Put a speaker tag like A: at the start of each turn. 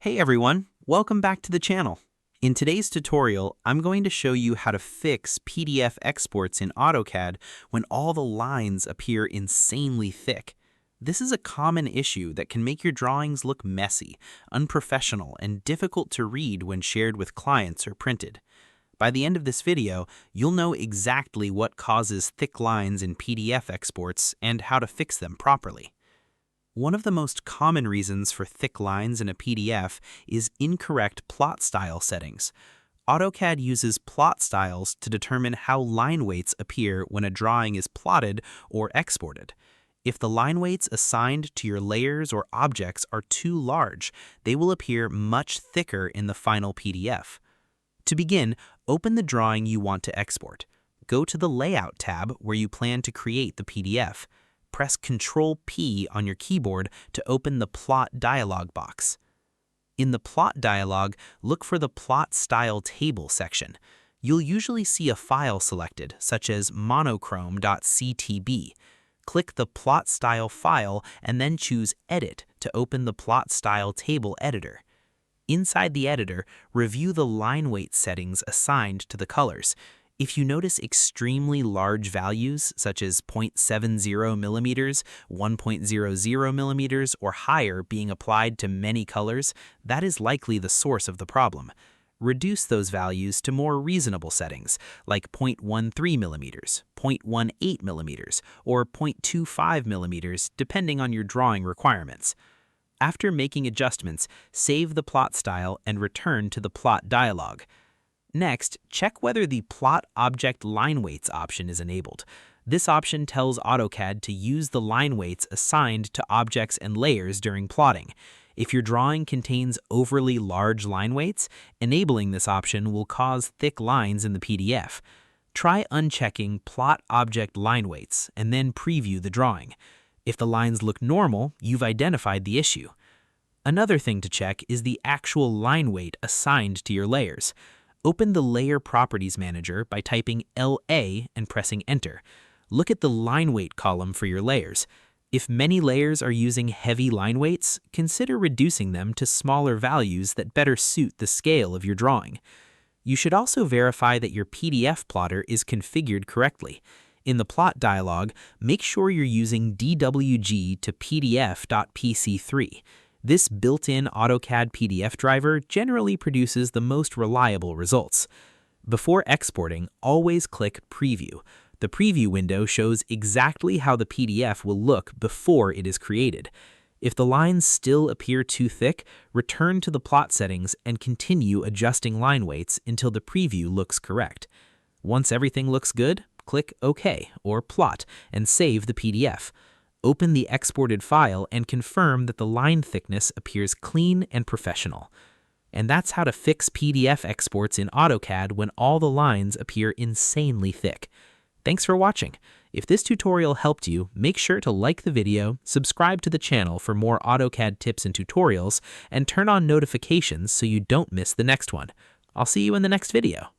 A: Hey everyone, welcome back to the channel. In today's tutorial, I'm going to show you how to fix PDF exports in AutoCAD when all the lines appear insanely thick. This is a common issue that can make your drawings look messy, unprofessional, and difficult to read when shared with clients or printed. By the end of this video, you'll know exactly what causes thick lines in PDF exports and how to fix them properly. One of the most common reasons for thick lines in a PDF is incorrect plot style settings. AutoCAD uses plot styles to determine how line weights appear when a drawing is plotted or exported. If the line weights assigned to your layers or objects are too large, they will appear much thicker in the final PDF. To begin, open the drawing you want to export. Go to the Layout tab where you plan to create the PDF. Press Ctrl-P on your keyboard to open the Plot dialog box. In the Plot dialog, look for the Plot Style Table section. You'll usually see a file selected, such as monochrome.ctb. Click the Plot Style file and then choose Edit to open the Plot Style Table editor. Inside the editor, review the line weight settings assigned to the colors. If you notice extremely large values, such as 0.70 millimeters, 1.00 millimeters, or higher being applied to many colors, that is likely the source of the problem. Reduce those values to more reasonable settings, like 0.13 millimeters, 0.18 millimeters, or 0.25 millimeters, depending on your drawing requirements. After making adjustments, save the plot style and return to the Plot dialog. Next, check whether the Plot Object Line Weights option is enabled. This option tells AutoCAD to use the line weights assigned to objects and layers during plotting. If your drawing contains overly large line weights, enabling this option will cause thick lines in the PDF. Try unchecking Plot Object Line Weights and then preview the drawing. If the lines look normal, you've identified the issue. Another thing to check is the actual line weight assigned to your layers. Open the Layer Properties Manager by typing LA and pressing Enter. Look at the line weight column for your layers. If many layers are using heavy line weights, consider reducing them to smaller values that better suit the scale of your drawing. You should also verify that your PDF plotter is configured correctly. In the Plot dialog, make sure you're using DWG to PDF.PC3. This built-in AutoCAD PDF driver generally produces the most reliable results. Before exporting, always click Preview. The preview window shows exactly how the PDF will look before it is created. If the lines still appear too thick, return to the plot settings and continue adjusting line weights until the preview looks correct. Once everything looks good, click OK or Plot and save the PDF. Open the exported file and confirm that the line thickness appears clean and professional. And that's how to fix PDF exports in AutoCAD when all the lines appear insanely thick. Thanks for watching. If this tutorial helped you, make sure to like the video, subscribe to the channel for more AutoCAD tips and tutorials, and turn on notifications so you don't miss the next one. I'll see you in the next video.